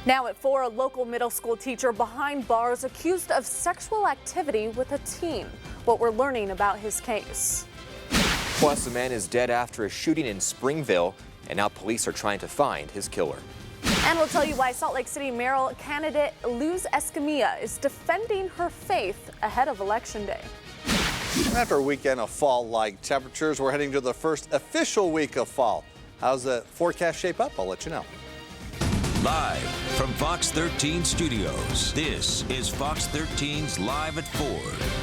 Now at 4, a local middle school teacher behind bars accused of sexual activity with a teen. What we're learning about his case. Plus, a man is dead after a shooting in Springville, and now police are trying to find his killer. And we'll tell you why Salt Lake City mayoral candidate Luz Escamilla is defending her faith ahead of Election Day. After a weekend of fall-like temperatures, we're heading to the first official week of fall. How's the forecast shape up? I'll let you know. Live from Fox 13 Studios, this is Fox 13's Live at 4.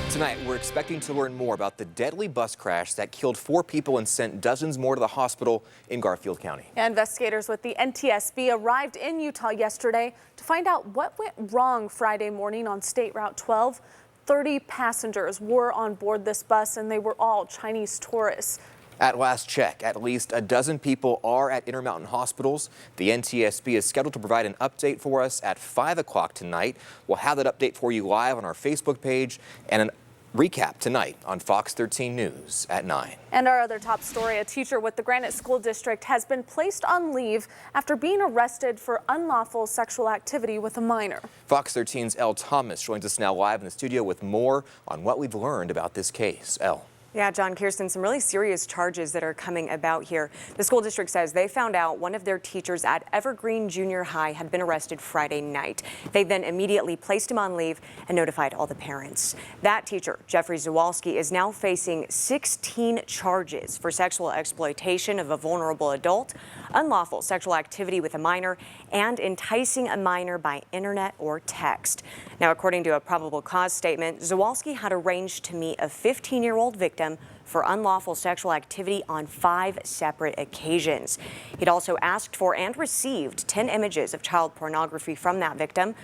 Tonight, we're expecting to learn more about the deadly bus crash that killed 4 people and sent dozens more to the hospital in Garfield County. Investigators with the NTSB arrived in Utah yesterday to find out what went wrong Friday morning on State Route 12. 30 passengers were on board this bus, and they were all Chinese tourists. At last check, at least a dozen people are at Intermountain hospitals. The NTSB is scheduled to provide an update for us at 5 o'clock tonight. We'll have that update for you live on our Facebook page and a recap tonight on Fox 13 News at 9. And our other top story, a teacher with the Granite School District has been placed on leave after being arrested for unlawful sexual activity with a minor. Fox 13's Elle Thomas joins us now live in the studio with more on what we've learned about this case. Elle. Yeah, John, Kirsten, some really serious charges that are coming about here. The school district says they found out one of their teachers at Evergreen Junior High had been arrested Friday night. They then immediately placed him on leave and notified all the parents. That teacher, Jeffrey Zawalski, is now facing 16 charges for sexual exploitation of a vulnerable adult, unlawful sexual activity with a minor, and enticing a minor by internet or text. Now, according to a probable cause statement, Zawalski had arranged to meet a 15-year-old victim for unlawful sexual activity on 5 separate occasions. He'd also asked for and received 10 images of child pornography from that victim.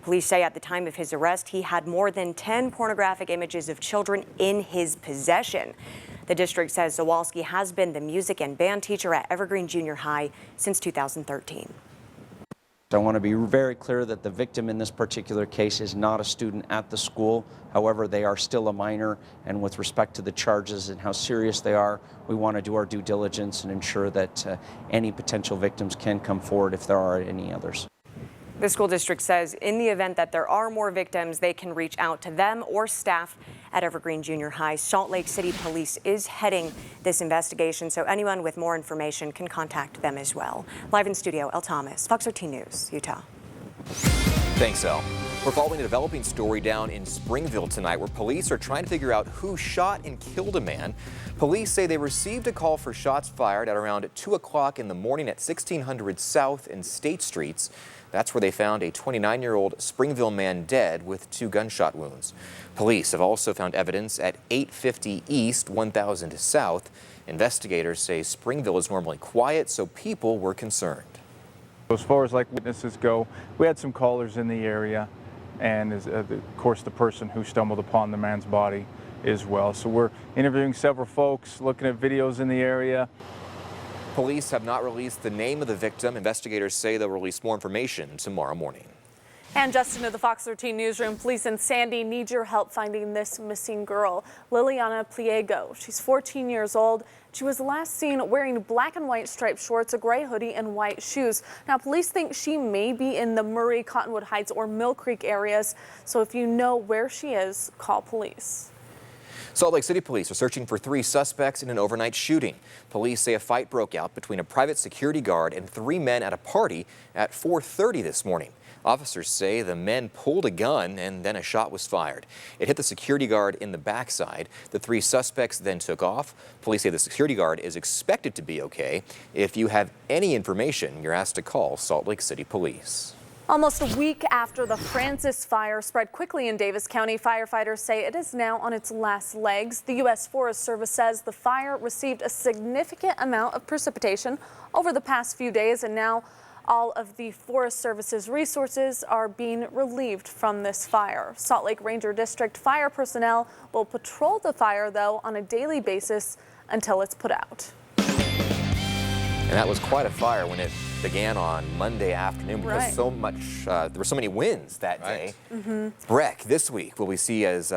Police say at the time of his arrest, he had more than 10 pornographic images of children in his possession. The district says Zawalski has been the music and band teacher at Evergreen Junior High since 2013. I want to be very clear that the victim in this particular case is not a student at the school. However, they are still a minor, and with respect to the charges and how serious they are, we want to do our due diligence and ensure that any potential victims can come forward if there are any others. The school district says in the event that there are more victims, they can reach out to them or staff at Evergreen Junior High. Salt Lake City Police is heading this investigation, so anyone with more information can contact them as well. Live in studio, Elle Thomas, Fox 13 News, Utah. Thanks, Elle. We're following a developing story down in Springville tonight where police are trying to figure out who shot and killed a man. Police say they received a call for shots fired at around 2 o'clock in the morning at 1600 South and State Streets. That's where they found a 29-year-old Springville man dead with 2 gunshot wounds. Police have also found evidence at 850 East, 1000 South. Investigators say Springville is normally quiet, so people were concerned. As far as witnesses go, we had some callers in the area, and of course the person who stumbled upon the man's body as well. So we're interviewing several folks, looking at videos in the area. Police have not released the name of the victim. Investigators say they'll release more information tomorrow morning. And just into the Fox 13 newsroom, police in Sandy need your help finding this missing girl, Liliana Pliego. She's 14 years old. She was last seen wearing black and white striped shorts, a gray hoodie, and white shoes. Now, police think she may be in the Murray, Cottonwood Heights, or Mill Creek areas. So if you know where she is, call police. Salt Lake City police are searching for 3 suspects in an overnight shooting. Police say a fight broke out between a private security guard and 3 men at a party at 4:30 this morning. Officers say the men pulled a gun and then a shot was fired. It hit the security guard in the backside. The 3 suspects then took off. Police say the security guard is expected to be okay. If you have any information, you're asked to call Salt Lake City Police. Almost a week after the Francis fire spread quickly in Davis County, firefighters say it is now on its last legs. The U.S. Forest Service says the fire received a significant amount of precipitation over the past few days, and now all of the Forest Service's resources are being relieved from this fire. Salt Lake Ranger District fire personnel will patrol the fire, though, on a daily basis until it's put out. And that was quite a fire when it began on Monday afternoon because there were so many winds that day. Breck, this week, will we see as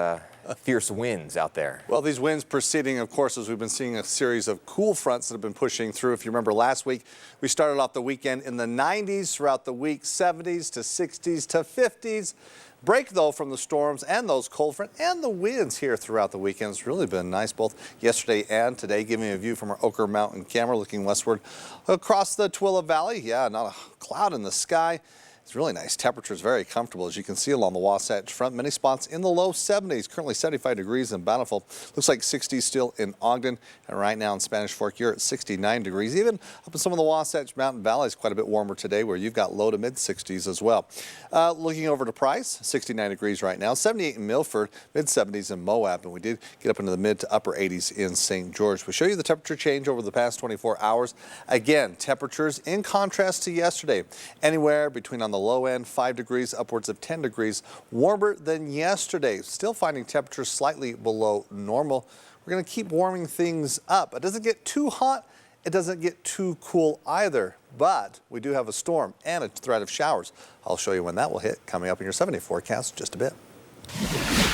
fierce winds out there. Well, these winds proceeding, of course, as we've been seeing a series of cool fronts that have been pushing through. If you remember last week, we started off the weekend in the 90s, throughout the week 70s to 60s to 50s. Break, though, from the storms and those cold front and the winds here throughout the weekend. It's really been nice both yesterday and today. Giving you a view from our Oquirrh Mountain camera looking westward across the Tooele Valley. Yeah, not a cloud in the sky. It's really nice. Temperatures very comfortable, as you can see along the Wasatch Front. Many spots in the low 70s. Currently 75 degrees in Bountiful. Looks like 60 still in Ogden. And right now in Spanish Fork, you're at 69 degrees. Even up in some of the Wasatch Mountain Valleys, quite a bit warmer today, where you've got low to mid 60s as well. Looking over to Price, 69 degrees right now. 78 in Milford, mid 70s in Moab. And we did get up into the mid to upper 80s in St. George. We'll show you the temperature change over the past 24 hours. Again, temperatures in contrast to yesterday. Anywhere between on the low end, 5 degrees, upwards of 10 degrees warmer than yesterday. Still finding temperatures slightly below normal. We're going to keep warming things up. It doesn't get too hot. It doesn't get too cool either. But we do have a storm and a threat of showers. I'll show you when that will hit coming up in your 7-day forecast in just a bit.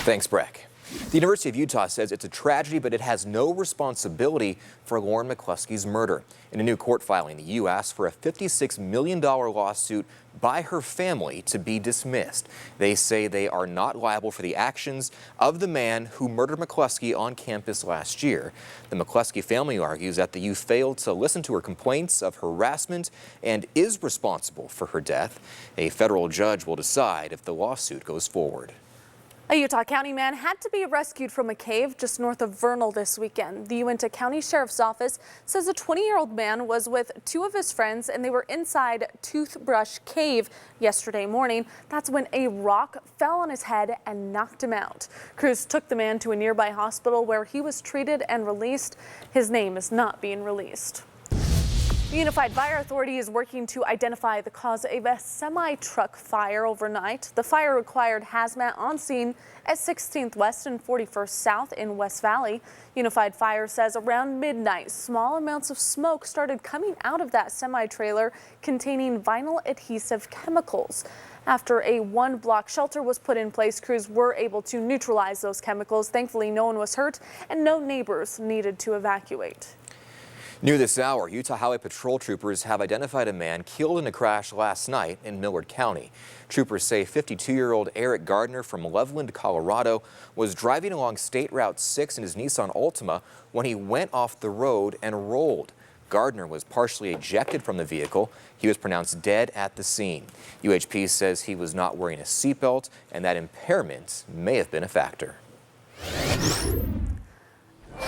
Thanks, Breck. The University of Utah says it's a tragedy, but it has no responsibility for Lauren McCluskey's murder. In a new court filing, the U asked for a $56 million lawsuit by her family to be dismissed. They say they are not liable for the actions of the man who murdered McCluskey on campus last year. The McCluskey family argues that the youth failed to listen to her complaints of harassment and is responsible for her death. A federal judge will decide if the lawsuit goes forward. A Utah County man had to be rescued from a cave just north of Vernal this weekend. The Uinta County Sheriff's Office says a 20-year-old man was with two of his friends and they were inside Toothbrush Cave yesterday morning. That's when a rock fell on his head and knocked him out. Crews took the man to a nearby hospital where he was treated and released. His name is not being released. The Unified Fire Authority is working to identify the cause of a semi-truck fire overnight. The fire required hazmat on scene at 16th West and 41st South in West Valley. Unified Fire says around midnight, small amounts of smoke started coming out of that semi-trailer containing vinyl adhesive chemicals. After a one-block shelter was put in place, crews were able to neutralize those chemicals. Thankfully, no one was hurt and no neighbors needed to evacuate. Near this hour, Utah Highway Patrol troopers have identified a man killed in a crash last night in Millard County. Troopers say 52-year-old Eric Gardner from Loveland, Colorado, was driving along State Route 6 in his Nissan Altima when he went off the road and rolled. Gardner was partially ejected from the vehicle. He was pronounced dead at the scene. UHP says he was not wearing a seatbelt and that impairment may have been a factor.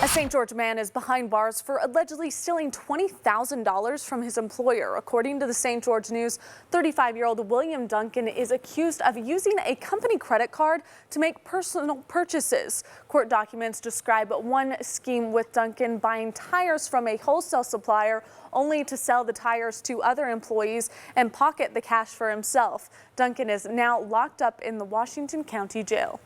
A St. George man is behind bars for allegedly stealing $20,000 from his employer. According to the St. George News, 35-year-old William Duncan is accused of using a company credit card to make personal purchases. Court documents describe one scheme with Duncan buying tires from a wholesale supplier only to sell the tires to other employees and pocket the cash for himself. Duncan is now locked up in the Washington County Jail.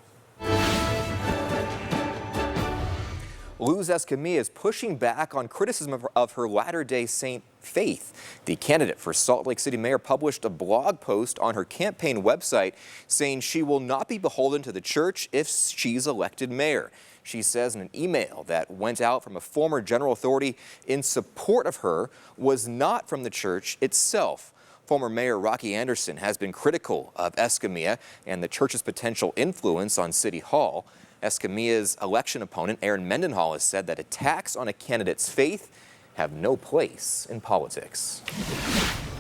Luz Escamilla is pushing back on criticism of her Latter-day Saint faith. The candidate for Salt Lake City mayor published a blog post on her campaign website saying she will not be beholden to the church if she's elected mayor. She says in an email that went out from a former general authority in support of her was not from the church itself. Former Mayor Rocky Anderson has been critical of Escamilla and the church's potential influence on City Hall. Escamilla's election opponent, Aaron Mendenhall, has said that attacks on a candidate's faith have no place in politics.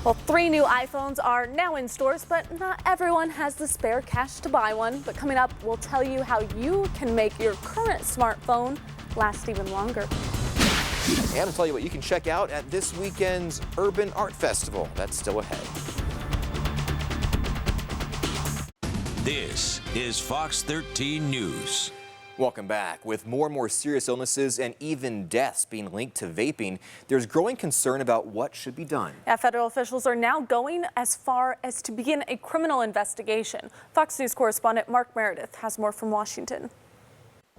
Well, 3 new iPhones are now in stores, but not everyone has the spare cash to buy one. But coming up, we'll tell you how you can make your current smartphone last even longer. And I'll tell you what you can check out at this weekend's Urban Art Festival. That's still ahead. This is Fox 13 News. Welcome back. With more and more serious illnesses and even deaths being linked to vaping, there's growing concern about what should be done. Yeah, federal officials are now going as far as to begin a criminal investigation. Fox News correspondent Mark Meredith has more from Washington.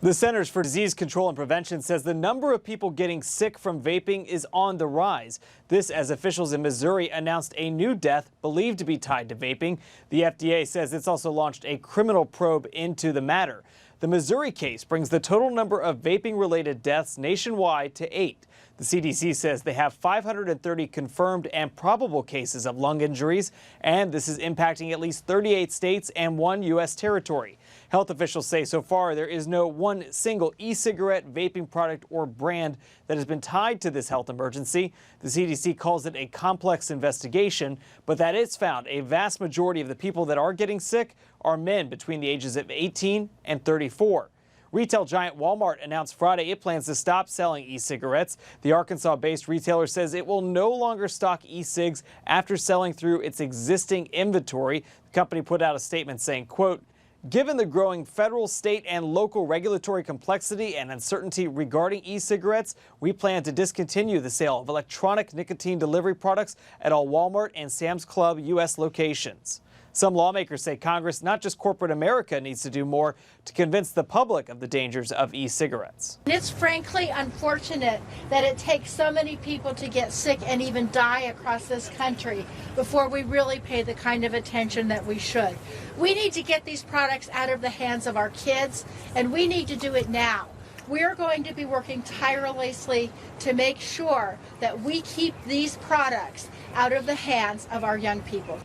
The Centers for Disease Control and Prevention says the number of people getting sick from vaping is on the rise. This as officials in Missouri announced a new death believed to be tied to vaping. The FDA says it's also launched a criminal probe into the matter. The Missouri case brings the total number of vaping-related deaths nationwide to 8. The CDC says they have 530 confirmed and probable cases of lung injuries, and this is impacting at least 38 states and 1 U.S. territory. Health officials say so far there is no one single e-cigarette, vaping product, or brand that has been tied to this health emergency. The CDC calls it a complex investigation, but that it's found a vast majority of the people that are getting sick are men between the ages of 18 and 34. Retail giant Walmart announced Friday it plans to stop selling e-cigarettes. The Arkansas-based retailer says it will no longer stock e-cigs after selling through its existing inventory. The company put out a statement saying, quote, "Given the growing federal, state, and local regulatory complexity and uncertainty regarding e-cigarettes, we plan to discontinue the sale of electronic nicotine delivery products at all Walmart and Sam's Club U.S. locations." Some lawmakers say Congress, not just corporate America, needs to do more to convince the public of the dangers of e-cigarettes. It's frankly unfortunate that it takes so many people to get sick and even die across this country before we really pay the kind of attention that we should. We need to get these products out of the hands of our kids, and we need to do it now. We're going to be working tirelessly to make sure that we keep these products out of the hands of our young people.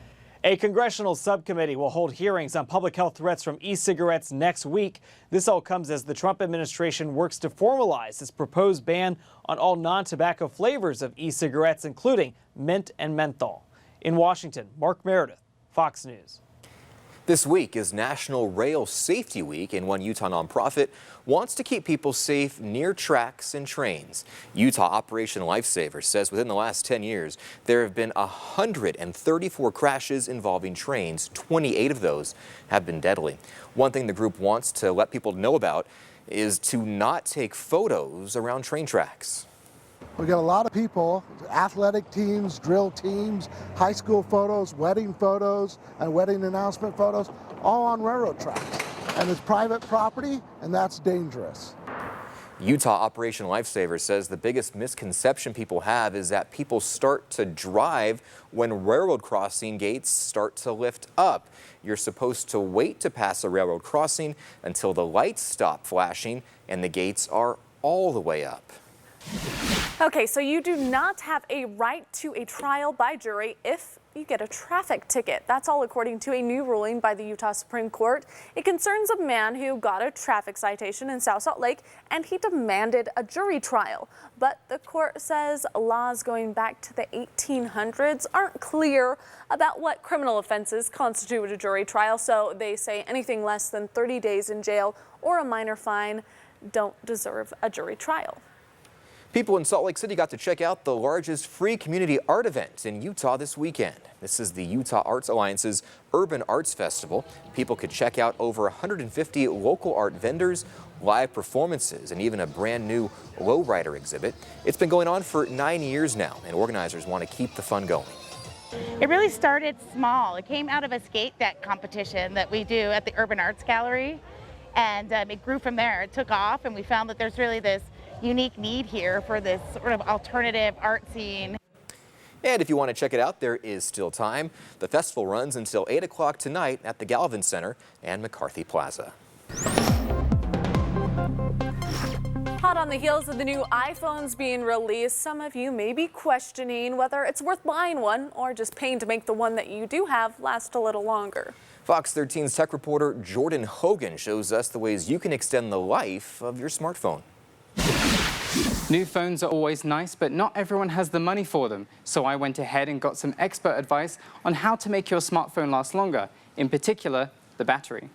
A congressional subcommittee will hold hearings on public health threats from e-cigarettes next week. This all comes as the Trump administration works to formalize its proposed ban on all non-tobacco flavors of e-cigarettes, including mint and menthol. In Washington, Mark Meredith, Fox News. This week is National Rail Safety Week, and one Utah nonprofit wants to keep people safe near tracks and trains. Utah Operation Lifesaver says within the last 10 years, there have been 134 crashes involving trains. 28 of those have been deadly. One thing the group wants to let people know about is to not take photos around train tracks. We got a lot of people, athletic teams, drill teams, high school photos, wedding photos, and wedding announcement photos, all on railroad tracks. And it's private property, and that's dangerous. Utah Operation Lifesaver says the biggest misconception people have is that people start to drive when railroad crossing gates start to lift up. You're supposed to wait to pass a railroad crossing until the lights stop flashing and the gates are all the way up. Okay, so you do not have a right to a trial by jury if you get a traffic ticket. That's all according to a new ruling by the Utah Supreme Court. It concerns a man who got a traffic citation in South Salt Lake, and he demanded a jury trial. But the court says laws going back to the 1800s aren't clear about what criminal offenses constitute a jury trial, so they say anything less than 30 days in jail or a minor fine don't deserve a jury trial. People in Salt Lake City got to check out the largest free community art event in Utah this weekend. This is the Utah Arts Alliance's Urban Arts Festival. People could check out over 150 local art vendors, live performances, and even a brand new lowrider exhibit. It's been going on for 9 years now, and organizers want to keep the fun going. It really started small. It came out of a skate deck competition that we do at the Urban Arts Gallery, and it grew from there. It took off, and we found that there's really this unique need here for this sort of alternative art scene. And if you want to check it out, there is still time. The festival runs until 8 o'clock tonight at the Galvin Center and McCarthy Plaza. Hot on the heels of the new iPhones being released, some of you may be questioning whether it's worth buying one or just paying to make the one that you do have last a little longer. Fox 13's tech reporter Jordan Hogan shows us the ways you can extend the life of your smartphone. New phones are always nice, but not everyone has the money for them. So I went ahead and got some expert advice on how to make your smartphone last longer, in particular, the battery.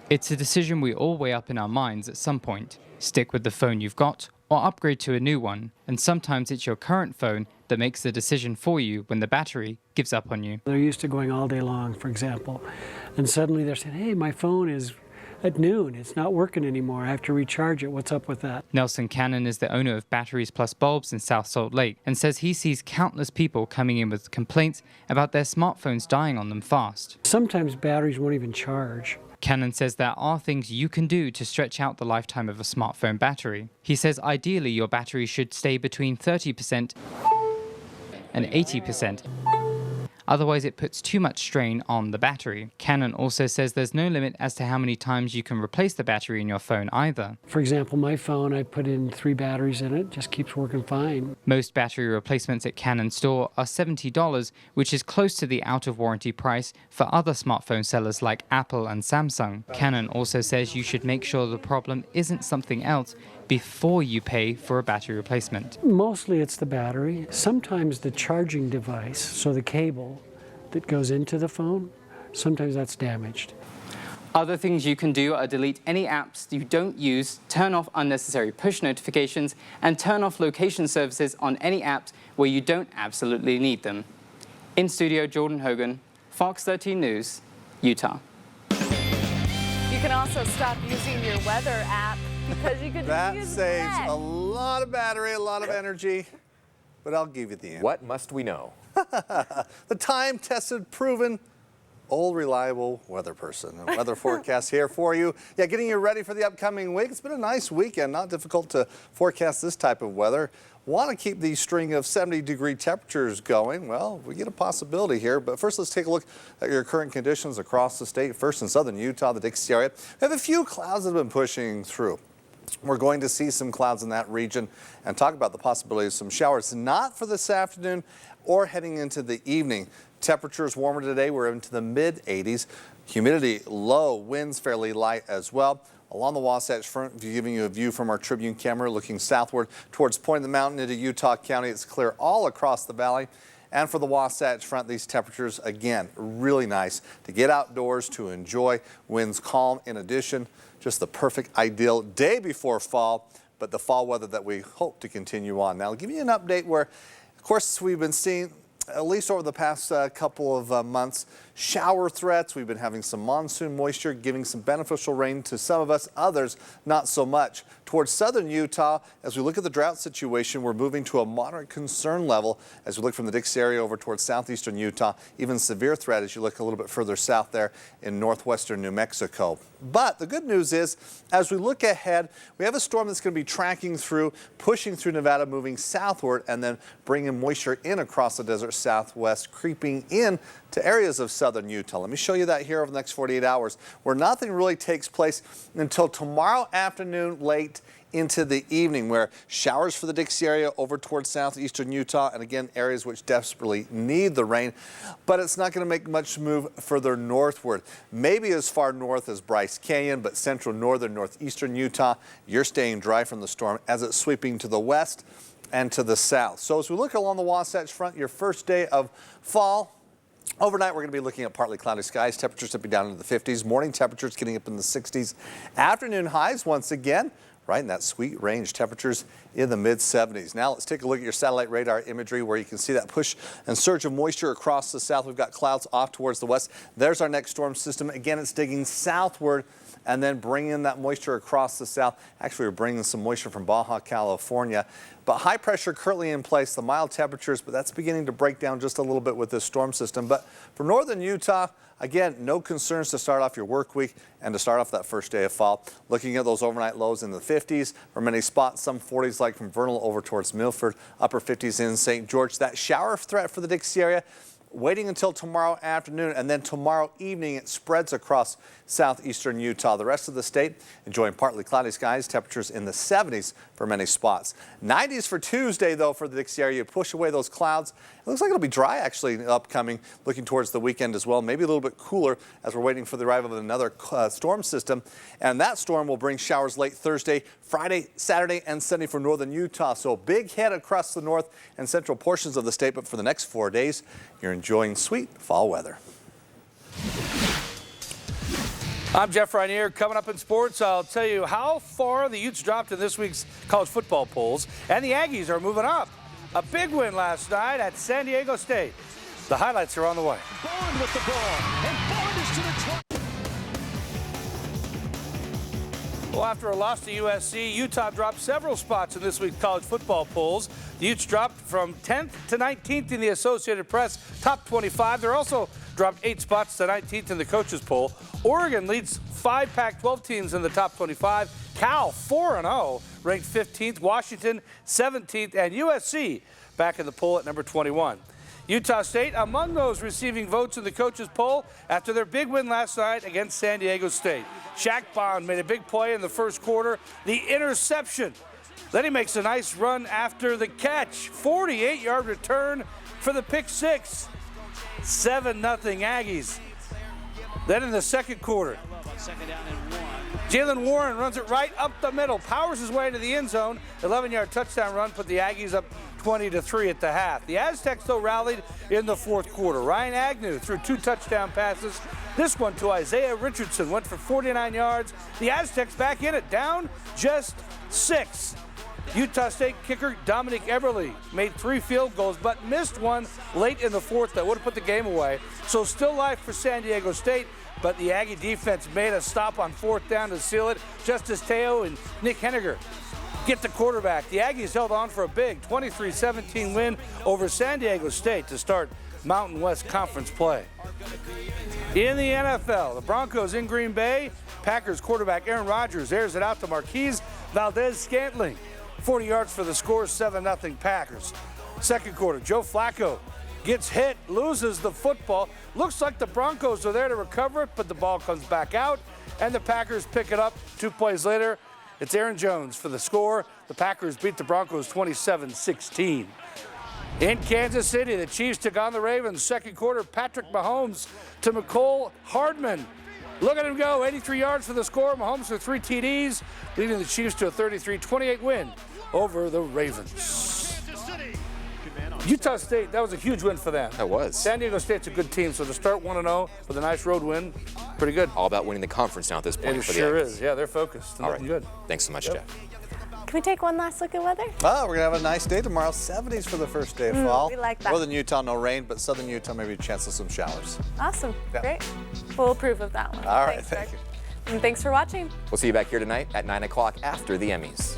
It's a decision we all weigh up in our minds at some point. Stick with the phone you've got or upgrade to a new one. And sometimes it's your current phone that makes the decision for you when the battery gives up on you. They're used to going all day long, for example, and suddenly they're saying, hey, my phone is at noon, it's not working anymore, I have to recharge it, what's up with that? Nelson Cannon is the owner of Batteries Plus Bulbs in South Salt Lake and says he sees countless people coming in with complaints about their smartphones dying on them fast. Sometimes batteries won't even charge. Cannon says there are things you can do to stretch out the lifetime of a smartphone battery. He says ideally your battery should stay between 30% and 80%. Otherwise, it puts too much strain on the battery. Canon also says there's no limit as to how many times you can replace the battery in your phone either. For example, my phone, I put in 3 batteries in it, just keeps working fine. Most battery replacements at Canon store are $70, which is close to the out-of-warranty price for other smartphone sellers like Apple and Samsung. Canon also says you should make sure the problem isn't something else before you pay for a battery replacement. Mostly it's the battery. Sometimes the charging device, so the cable that goes into the phone, sometimes that's damaged. Other things you can do are delete any apps you don't use, turn off unnecessary push notifications, and turn off location services on any apps where you don't absolutely need them. In studio, Jordan Hogan, Fox 13 News, Utah. You can also stop using your weather app because you could That use saves that. a lot of battery, a lot of energy, but I'll give you the answer. What must we know? The time-tested, proven, old, reliable weather person. And weather forecast here for you. Yeah, getting you ready for the upcoming week. It's been a nice weekend. Not difficult to forecast this type of weather. Want to keep the string of 70-degree temperatures going? Well, we get a possibility here. But first, let's take a look at your current conditions across the state. First, in southern Utah, the Dixie area, we have a few clouds that have been pushing through. We're going to see some clouds in that region and talk about the possibility of some showers, not for this afternoon or heading into the evening. Temperatures warmer today. We're into the mid-80s. Humidity low, winds fairly light as well. Along the Wasatch Front, giving you a view from our Tribune camera looking southward towards Point of the Mountain into Utah County. It's clear all across the valley. And for the Wasatch Front, these temperatures, again, really nice to get outdoors, to enjoy. Winds calm. In addition, just the perfect ideal day before fall, but the fall weather that we hope to continue on. Now, I'll give you an update where, of course, we've been seeing, at least over the past couple of months, shower threats. We've been having some monsoon moisture, giving some beneficial rain to some of us, others not so much. Towards southern Utah, as we look at the drought situation, we're moving to a moderate concern level as we look from the Dixie area over towards southeastern Utah, even severe threat as you look a little bit further south there in northwestern New Mexico. But the good news is, as we look ahead, we have a storm that's going to be tracking through, pushing through Nevada, moving southward, and then bringing moisture in across the desert southwest, creeping in to areas of southern Utah. Let me show you that here over the next 48 hours, where nothing really takes place until tomorrow afternoon, late into the evening, where showers for the Dixie area over towards southeastern Utah, and again, areas which desperately need the rain, but it's not going to make much move further northward. Maybe as far north as Bryce Canyon, but central, northern, northeastern Utah, you're staying dry from the storm as it's sweeping to the west and to the south. So as we look along the Wasatch Front, your first day of fall, overnight, we're going to be looking at partly cloudy skies. Temperatures dipping down into the 50s. Morning temperatures getting up in the 60s. Afternoon highs, once again, right in that sweet range. Temperatures in the mid-70s. Now let's take a look at your satellite radar imagery where you can see that push and surge of moisture across the south. We've got clouds off towards the west. There's our next storm system. Again, it's digging southward and then bringing that moisture across the south. Actually, we're bringing some moisture from Baja California. But high pressure currently in place, the mild temperatures, but that's beginning to break down just a little bit with this storm system. But from northern Utah, again, no concerns to start off your work week and to start off that first day of fall. Looking at those overnight lows in the 50s, for many spots, some 40s like from Vernal over towards Milford, upper 50s in St. George. That shower threat for the Dixie area, waiting until tomorrow afternoon, and then tomorrow evening it spreads across southeastern Utah. The rest of the state enjoying partly cloudy skies, temperatures in the 70s for many spots. 90s for Tuesday, though, for the Dixie area. You push away those clouds. It looks like it'll be dry, actually, upcoming, looking towards the weekend as well. Maybe a little bit cooler as we're waiting for the arrival of another storm system. And that storm will bring showers late Thursday, Friday, Saturday, and Sunday for northern Utah. So big hit across the north and central portions of the state. But for the next 4 days, you're enjoying sweet fall weather. I'm Jeff Rainier. Coming up in sports, I'll tell you how far the Utes dropped in this week's college football polls, and the Aggies are moving up. A big win last night at San Diego State. The highlights are on the way. Bond with the ball, and Bond is to the top. Well, after a loss to USC, Utah dropped several spots in this week's college football polls. The Utes dropped from 10th to 19th in the Associated Press top 25. They're also dropped 8 spots to 19th in the coaches poll. Oregon leads 5 Pac-12 teams in the top 25. Cal 4-0, ranked 15th. Washington 17th, and USC back in the poll at number 21. Utah State among those receiving votes in the coaches poll after their big win last night against San Diego State. Shaq Bond made a big play in the first quarter, the interception. Then he makes a nice run after the catch. 48-yard return for the pick six. 7-0 Aggies. Then in the second quarter, Jalen Warren runs it right up the middle, powers his way to the end zone. 11-yard touchdown run put the Aggies up 20-3 at the half. The Aztecs, though, rallied in the fourth quarter. Ryan Agnew threw 2 touchdown passes. This one to Isaiah Richardson went for 49 yards. The Aztecs back in it, down just 6. Utah State kicker Dominic Eberle made 3 field goals, but missed one late in the fourth that would have put the game away. So still life for San Diego State, but the Aggie defense made a stop on 4th down to seal it. Justice Teo and Nick Henniger get the quarterback. The Aggies held on for a big 23-17 win over San Diego State to start Mountain West Conference play. In the NFL, the Broncos in Green Bay. Packers quarterback Aaron Rodgers airs it out to Marquise Valdez-Scantling. 40 yards for the score, 7-0 Packers. Second quarter, Joe Flacco gets hit, loses the football. Looks like the Broncos are there to recover it, but the ball comes back out, and the Packers pick it up. 2 plays later, it's Aaron Jones for the score. The Packers beat the Broncos 27-16. In Kansas City, the Chiefs took on the Ravens. Second quarter, Patrick Mahomes to McCole Hardman. Look at him go, 83 yards for the score. Mahomes with 3 TDs, leading the Chiefs to a 33-28 win over the Ravens. Utah State, that was a huge win for them. That was. San Diego State's a good team, so to start 1-0 with a nice road win, pretty good. All about winning the conference now at this point. It for sure the is. Yeah, they're focused. They're looking good. Thanks so much, Jeff. Can we take one last look at weather? Oh, we're going to have a nice day tomorrow. 70s for the first day of fall. We like that. Northern Utah, no rain, but southern Utah, maybe a chance of some showers. Awesome. Yeah. Great. Full proof of that one. All right, Thanks, thank you. And thanks for watching. We'll see you back here tonight at 9 o'clock after the Emmys.